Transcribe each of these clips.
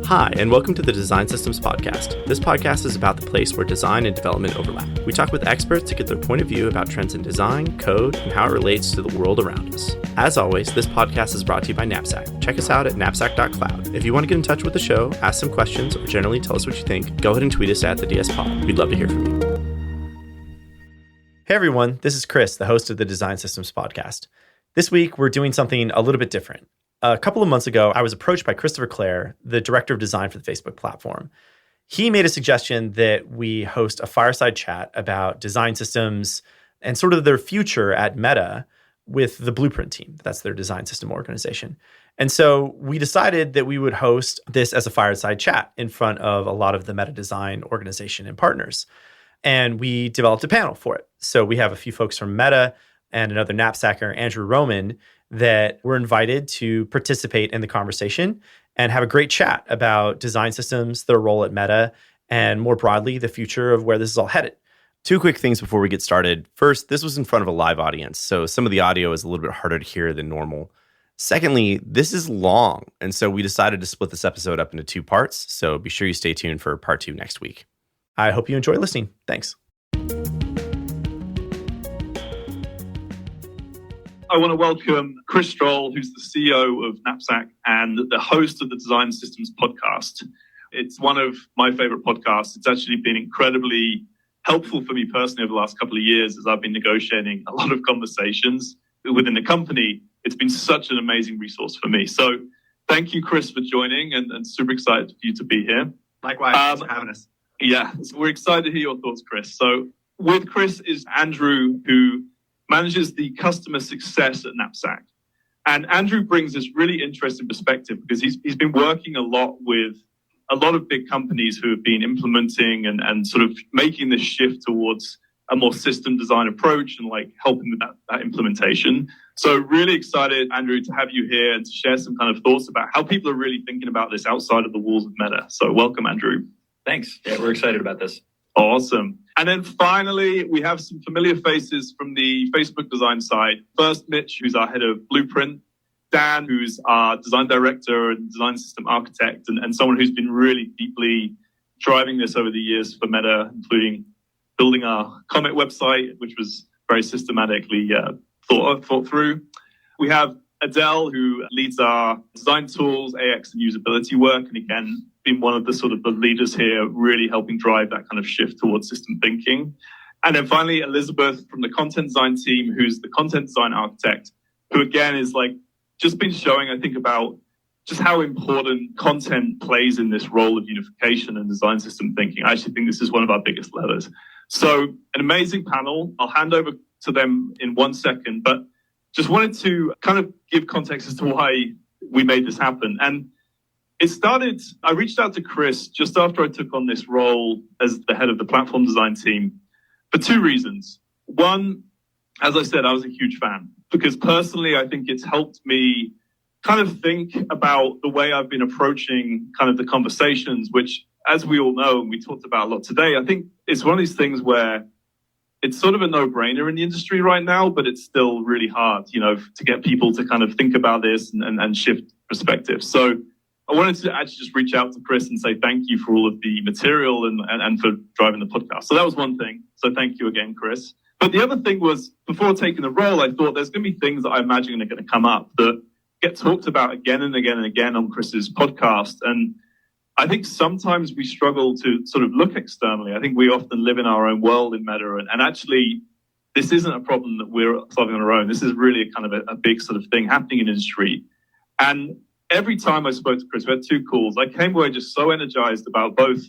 Hi, and welcome to the Design Systems Podcast. This podcast is about the place where design and development overlap. We talk with experts to get their point of view about trends in design, code, and how it relates to the world around us. As always, this podcast is brought to you by Knapsack. Check us out at knapsack.cloud. If you want to get in touch with the show, ask some questions, or generally tell us what you think, go ahead and tweet us at the DS Pod. We'd love to hear from you. Hey everyone, this is Chris, the host of the Design Systems Podcast. This week, we're doing something a little bit different. A couple of months ago, I was approached by Christopher Clare, the director of design for the Facebook platform. He made a suggestion that we host a fireside chat about design systems and sort of their future at Meta with the Blueprint team. That's their design system organization. And so we decided that we would host this as a fireside chat in front of a lot of the Meta design organization and partners. And we developed a panel for it. So we have a few folks from Meta and another Knapsacker, Andrew Roman, that were invited to participate in the conversation and have a great chat about design systems, their role at Meta, and more broadly, the future of where this is all headed. Two quick things before we get started. First, this was in front of a live audience, so some of the audio is a little bit harder to hear than normal. Secondly, this is long, and so we decided to split this episode up into two parts, so be sure you stay tuned for part 2 next week. I hope you enjoy listening. Thanks. I want to welcome Chris Stroll, who's the CEO of Knapsack and the host of the Design Systems podcast. It's one of my favorite podcasts. It's actually been incredibly helpful for me personally over the last couple of years as I've been negotiating a lot of conversations within the company. It's been such an amazing resource for me. So thank you, Chris, for joining and super excited for you to be here. Likewise, thanks for having us. Yeah, so we're excited to hear your thoughts, Chris. So with Chris is Andrew, who manages the customer success at Knapsack. And Andrew brings this really interesting perspective because he's been working a lot with a lot of big companies who have been implementing and sort of making this shift towards a more system design approach and like helping with that implementation. So really excited, Andrew, to have you here and to share some kind of thoughts about how people are really thinking about this outside of the walls of Meta. So welcome, Andrew. Thanks. Yeah, we're excited about this. Awesome. And then finally, we have some familiar faces from the Facebook design side. First, Mitch, who's our head of Blueprint. Dan, who's our design director and design system architect, and someone who's been really deeply driving this over the years for Meta, including building our Comet website, which was very systematically thought through. We have Adele, who leads our design tools, AX, and usability work. And again, been one of the sort of the leaders here, really helping drive that kind of shift towards system thinking. And then finally, Elizabeth from the content design team, who's the content design architect, who again is like just been showing, I think, about just how important content plays in this role of unification and design system thinking. I actually think this is one of our biggest levers. So an amazing panel. I'll hand over to them in 1 second, but just wanted to kind of give context as to why we made this happen. And it started, I reached out to Chris just after I took on this role as the head of the platform design team for 2 reasons. One, as I said, I was a huge fan because personally, I think it's helped me kind of think about the way I've been approaching kind of the conversations, which, as we all know, and we talked about a lot today, I think it's one of these things where it's sort of a no-brainer in the industry right now, but it's still really hard, to get people to kind of think about this and shift perspective. So I wanted to actually just reach out to Chris and say thank you for all of the material and for driving the podcast. So that was one thing. So thank you again, Chris. But the other thing was, before taking the role, I thought there's going to be things that I imagine are going to come up that get talked about again and again and again on Chris's podcast. And I think sometimes we struggle to sort of look externally. I think we often live in our own world in Meta. And actually, this isn't a problem that we're solving on our own. This is really a kind of a big sort of thing happening in industry. And every time I spoke to Chris, we had 2 calls, I came away just so energized about both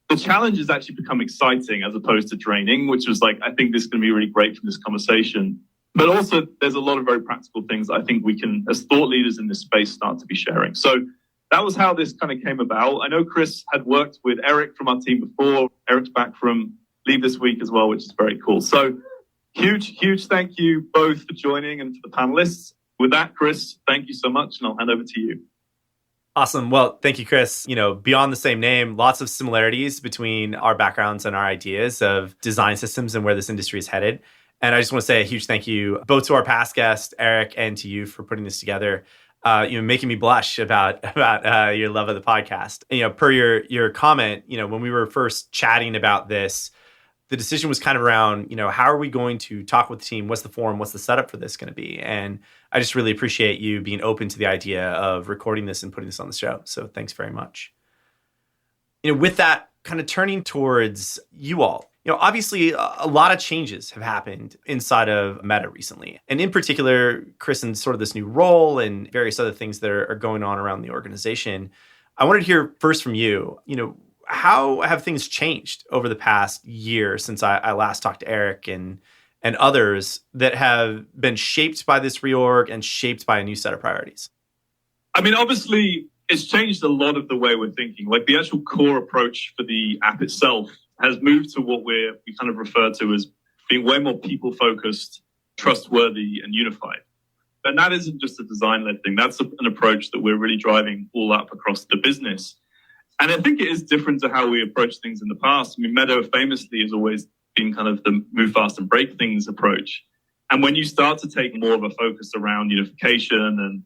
the challenges actually become exciting as opposed to draining, which was like, I think this is going to be really great from this conversation. But also, there's a lot of very practical things that I think we can, as thought leaders in this space, start to be sharing. So that was how this kind of came about. I know Chris had worked with Eric from our team before. Eric's back from leave this week as well, which is very cool. So huge thank you both for joining and for the panelists. With that, Chris, thank you so much, and I'll hand over to you. Awesome. Well, thank you, Chris. Beyond the same name, lots of similarities between our backgrounds and our ideas of design systems and where this industry is headed. And I just want to say a huge thank you both to our past guest, Eric, and to you for putting this together. making me blush about your love of the podcast. Per your comment, when we were first chatting about this, the decision was kind of around, how are we going to talk with the team? What's the forum? What's the setup for this going to be? And I just really appreciate you being open to the idea of recording this and putting this on the show. So thanks very much. With that, kind of turning towards you all, obviously a lot of changes have happened inside of Meta recently. And in particular, Chris, in sort of this new role and various other things that are going on around the organization. I wanted to hear first from you, how have things changed over the past year since I last talked to Eric and others that have been shaped by this reorg and shaped by a new set of priorities? I mean, obviously, it's changed a lot of the way we're thinking. Like the actual core approach for the app itself has moved to what we kind of refer to as being way more people-focused, trustworthy, and unified. And that isn't just a design-led thing. That's an approach that we're really driving all up across the business. And I think it is different to how we approach things in the past. I mean, Meta famously has always been kind of the move fast and break things approach. And when you start to take more of a focus around unification and,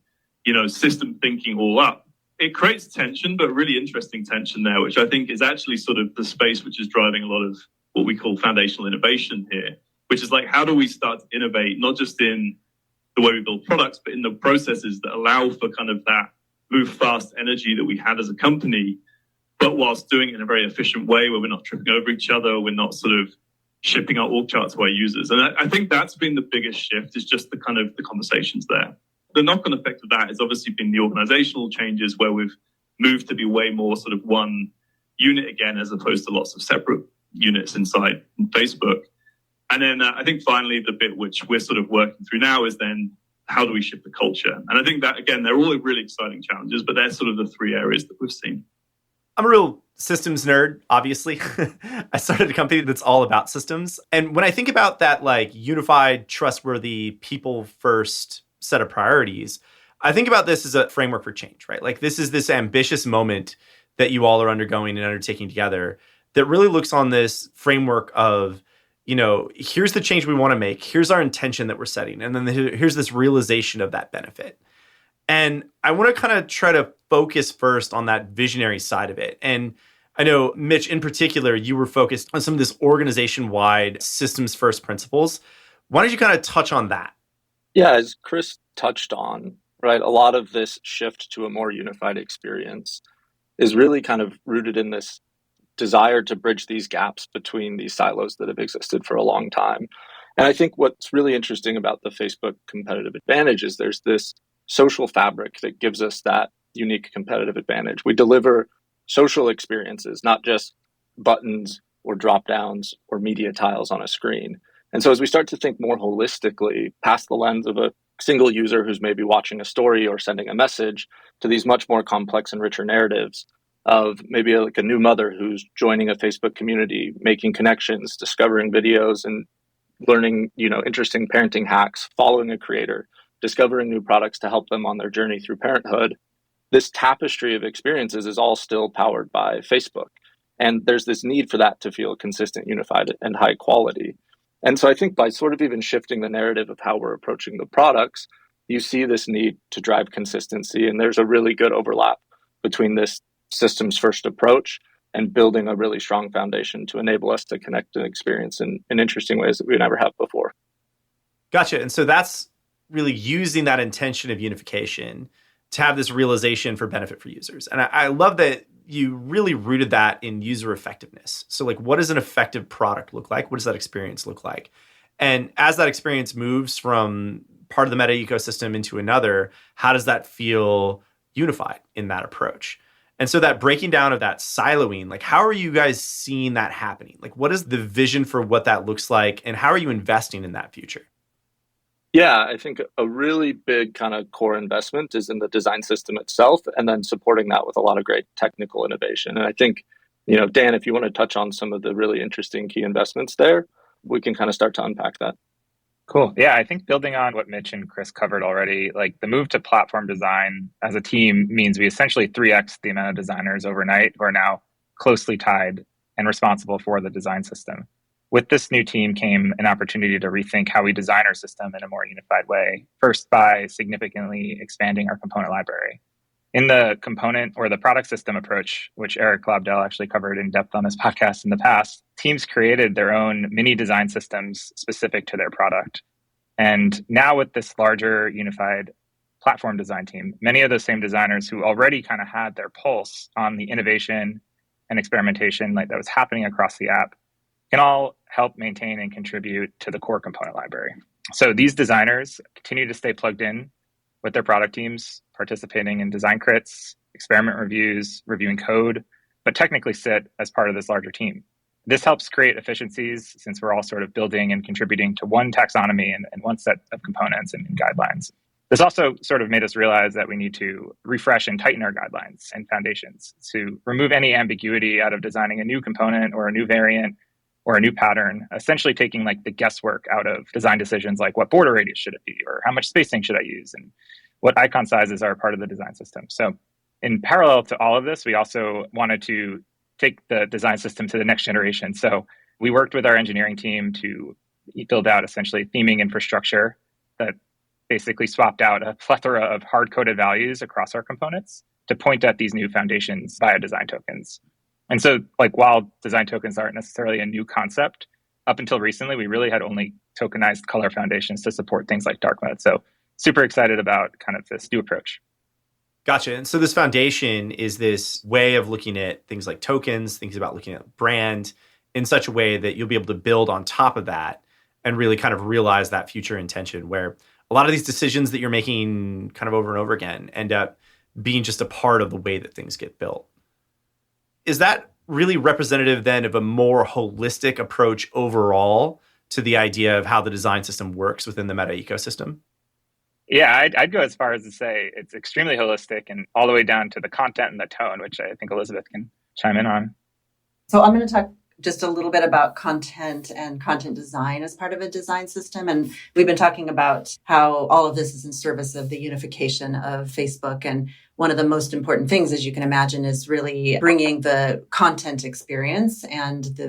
system thinking all up, it creates tension, but really interesting tension there, which I think is actually sort of the space which is driving a lot of what we call foundational innovation here, which is like, how do we start to innovate, not just in the way we build products, but in the processes that allow for kind of that move fast energy that we had as a company, but whilst doing it in a very efficient way where we're not tripping over each other, we're not sort of shipping our org charts to our users. And I think that's been the biggest shift, is just the kind of the conversations there. The knock-on effect of that has obviously been the organizational changes where we've moved to be way more sort of one unit again, as opposed to lots of separate units inside Facebook. And then I think finally the bit which we're sort of working through now is then how do we shift the culture? And I think that, again, they're all really exciting challenges, but they're sort of the three areas that we've seen. I'm a real systems nerd, obviously. I started a company that's all about systems. And when I think about that, like unified, trustworthy, people first set of priorities, I think about this as a framework for change, right? Like this is this ambitious moment that you all are undergoing and undertaking together that really looks on this framework of, here's the change we want to make. Here's our intention that we're setting. And then here's this realization of that benefit. And I want to kind of try to focus first on that visionary side of it. And I know, Mitch, in particular, you were focused on some of this organization-wide systems first principles. Why don't you kind of touch on that? Yeah, as Chris touched on, right, a lot of this shift to a more unified experience is really kind of rooted in this desire to bridge these gaps between these silos that have existed for a long time. And I think what's really interesting about the Facebook competitive advantage is there's this social fabric that gives us that unique competitive advantage. We deliver social experiences, not just buttons or drop downs or media tiles on a screen. And so as we start to think more holistically past the lens of a single user who's maybe watching a story or sending a message to these much more complex and richer narratives of maybe like a new mother who's joining a Facebook community, making connections, discovering videos and learning, interesting parenting hacks, following a creator, discovering new products to help them on their journey through parenthood. This tapestry of experiences is all still powered by Facebook. And there's this need for that to feel consistent, unified, and high quality. And so I think by sort of even shifting the narrative of how we're approaching the products, you see this need to drive consistency. And there's a really good overlap between this systems first approach and building a really strong foundation to enable us to connect and experience in interesting ways that we never have before. Gotcha. And so that's really using that intention of unification to have this realization for benefit for users. And I love that you really rooted that in user effectiveness. So like, what does an effective product look like? What does that experience look like? And as that experience moves from part of the Meta ecosystem into another, how does that feel unified in that approach? And so that breaking down of that siloing, like how are you guys seeing that happening? Like what is the vision for what that looks like? And how are you investing in that future? Yeah, I think a really big kind of core investment is in the design system itself and then supporting that with a lot of great technical innovation. And I think, Dan, if you want to touch on some of the really interesting key investments there, we can kind of start to unpack that. Cool. Yeah, I think building on what Mitch and Chris covered already, like the move to platform design as a team means we essentially 3x the amount of designers overnight who are now closely tied and responsible for the design system. With this new team came an opportunity to rethink how we design our system in a more unified way, first by significantly expanding our component library. In the component or the product system approach, which Eric Lobdell actually covered in depth on this podcast in the past, teams created their own mini design systems specific to their product. And now with this larger unified platform design team, many of those same designers who already kind of had their pulse on the innovation and experimentation like that was happening across the app can all help maintain and contribute to the core component library. So these designers continue to stay plugged in with their product teams, participating in design crits, experiment reviews, reviewing code, but technically sit as part of this larger team. This helps create efficiencies since we're all sort of building and contributing to one taxonomy and one set of components and guidelines. This also sort of made us realize that we need to refresh and tighten our guidelines and foundations to remove any ambiguity out of designing a new component or a new variant or a new pattern, essentially taking like the guesswork out of design decisions like what border radius should it be or how much spacing should I use and what icon sizes are part of the design system. So in parallel to all of this, we also wanted to take the design system to the next generation. So we worked with our engineering team to build out essentially theming infrastructure that basically swapped out a plethora of hard-coded values across our components to point at these new foundations via design tokens. And so, like, while design tokens aren't necessarily a new concept, up until recently, we really had only tokenized color foundations to support things like dark mode. So super excited about kind of this new approach. Gotcha. And so this foundation is this way of looking at things like tokens, things about looking at brand in such a way that you'll be able to build on top of that and really kind of realize that future intention where a lot of these decisions that you're making kind of over and over again end up being just a part of the way that things get built. Is that really representative then of a more holistic approach overall to the idea of how the design system works within the Meta ecosystem? Yeah, I'd go as far as to say it's extremely holistic and all the way down to the content and the tone, which I think Elizabeth can chime in on. So I'm going to talk just a little bit about content and content design as part of a design system. And we've been talking about how all of this is in service of the unification of Facebook. And one of the most important things, as you can imagine, is really bringing the content experience and the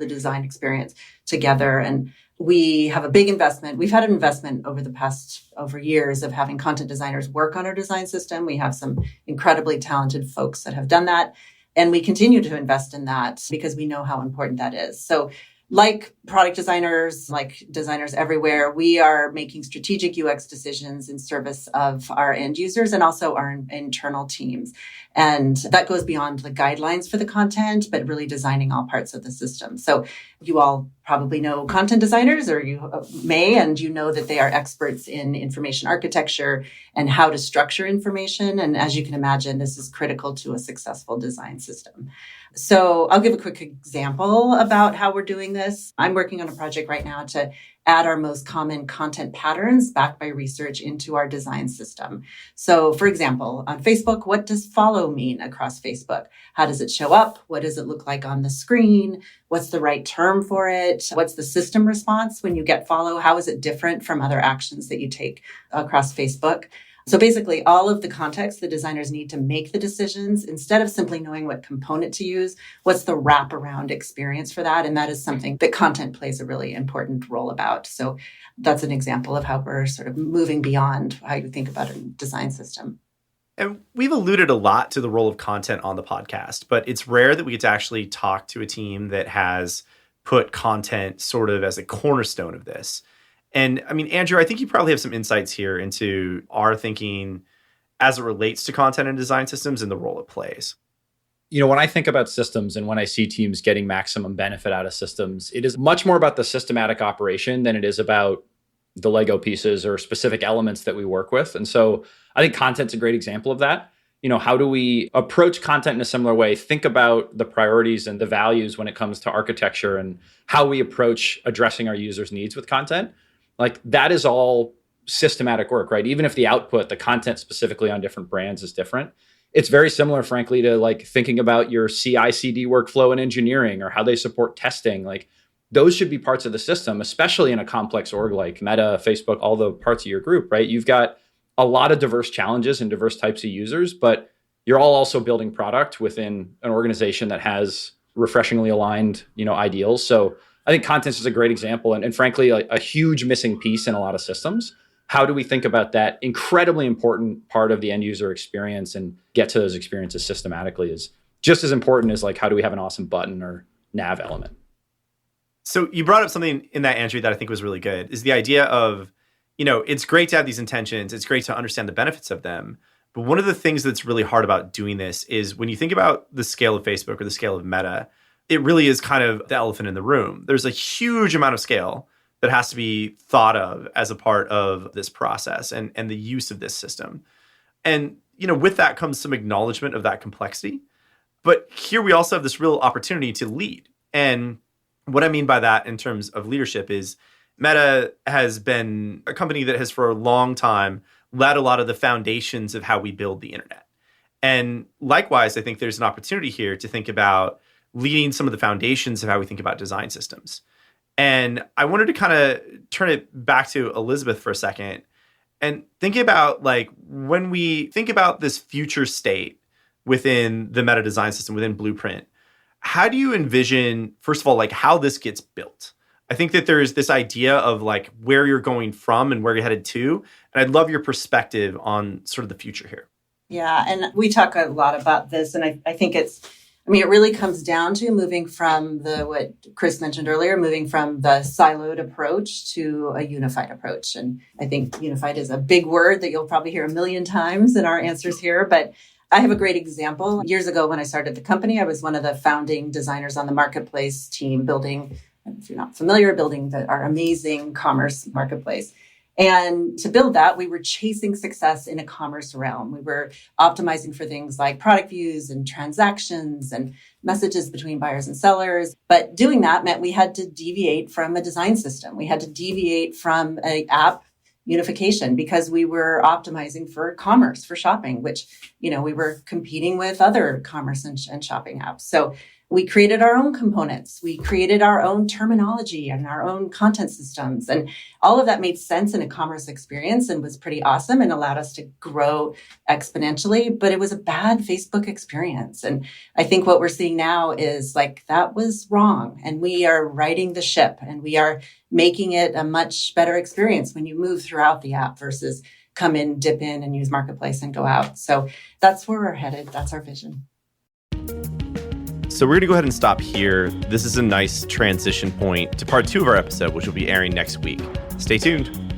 design experience together. And we have a big investment. We've had an investment over years of having content designers work on our design system. We have some incredibly talented folks that have done that. And we continue to invest in that because we know how important that is. So like product designers, like designers everywhere, we are making strategic UX decisions in service of our end users and also our internal teams. And that goes beyond the guidelines for the content, but really designing all parts of the system. So you all probably know content designers, or you may, and you know that they are experts in information architecture and how to structure information. And as you can imagine, this is critical to a successful design system. So I'll give a quick example about how we're doing this. I'm working on a project right now to add our most common content patterns backed by research into our design system. So for example, on Facebook, what does follow mean across Facebook? How does it show up? What does it look like on the screen? What's the right term for it? What's the system response when you get follow? How is it different from other actions that you take across Facebook? So basically, all of the context the designers need to make the decisions, instead of simply knowing what component to use, what's the wraparound experience for that? And that is something that content plays a really important role about. So that's an example of how we're sort of moving beyond how you think about a design system. And we've alluded a lot to the role of content on the podcast, but it's rare that we get to actually talk to a team that has put content sort of as a cornerstone of this. And I mean, Andrew, I think you probably have some insights here into our thinking as it relates to content and design systems and the role it plays. You know, when I think about systems and when I see teams getting maximum benefit out of systems, it is much more about the systematic operation than it is about the Lego pieces or specific elements that we work with. And so I think content's a great example of that. You know, how do we approach content in a similar way? Think about the priorities and the values when it comes to architecture and how we approach addressing our users' needs with content. Like that is all systematic work, right? Even if the output, the content specifically on different brands is different, it's very similar, frankly, to like thinking about your CI/CD workflow in engineering or how they support testing. Like those should be parts of the system, especially in a complex org like Meta, Facebook, all the parts of your group, right? You've got a lot of diverse challenges and diverse types of users, but you're all also building product within an organization that has refreshingly aligned, ideals. So I think content is a great example. And frankly, a huge missing piece in a lot of systems. How do we think about that incredibly important part of the end user experience and get to those experiences systematically is just as important as like, how do we have an awesome button or nav element? So you brought up something in that, Andrew, that I think was really good, is the idea of, it's great to have these intentions. It's great to understand the benefits of them. But one of the things that's really hard about doing this is when you think about the scale of Facebook or the scale of Meta, it really is kind of the elephant in the room. There's a huge amount of scale that has to be thought of as a part of this process and the use of this system. And, with that comes some acknowledgement of that complexity. But here we also have this real opportunity to lead. And what I mean by that in terms of leadership is Meta has been a company that has for a long time led a lot of the foundations of how we build the internet. And likewise, I think there's an opportunity here to think about leading some of the foundations of how we think about design systems. And I wanted to kind of turn it back to Elizabeth for a second and thinking about like when we think about this future state within the Meta design system, within Blueprint, how do you envision, first of all, like how this gets built? I think that there's this idea of like where you're going from and where you're headed to. And I'd love your perspective on sort of the future here. Yeah, and we talk a lot about this. And I think it really comes down to moving from what Chris mentioned earlier, moving from the siloed approach to a unified approach. And I think unified is a big word that you'll probably hear a million times in our answers here. But I have a great example. Years ago, when I started the company, I was one of the founding designers on the marketplace team building, if you're not familiar, building our amazing commerce marketplace. And to build that, we were chasing success in a commerce realm. We were optimizing for things like product views and transactions and messages between buyers and sellers. But doing that meant we had to deviate from a design system. We had to deviate from an app unification because we were optimizing for commerce, for shopping, which, we were competing with other commerce and shopping apps. So we created our own components. We created our own terminology and our own content systems. And all of that made sense in a commerce experience and was pretty awesome and allowed us to grow exponentially. But it was a bad Facebook experience. And I think what we're seeing now is like that was wrong. And we are righting the ship and we are making it a much better experience when you move throughout the app versus come in, dip in and use Marketplace and go out. So that's where we're headed. That's our vision. So we're going to go ahead and stop here. This is a nice transition point to part 2 of our episode, which will be airing next week. Stay tuned.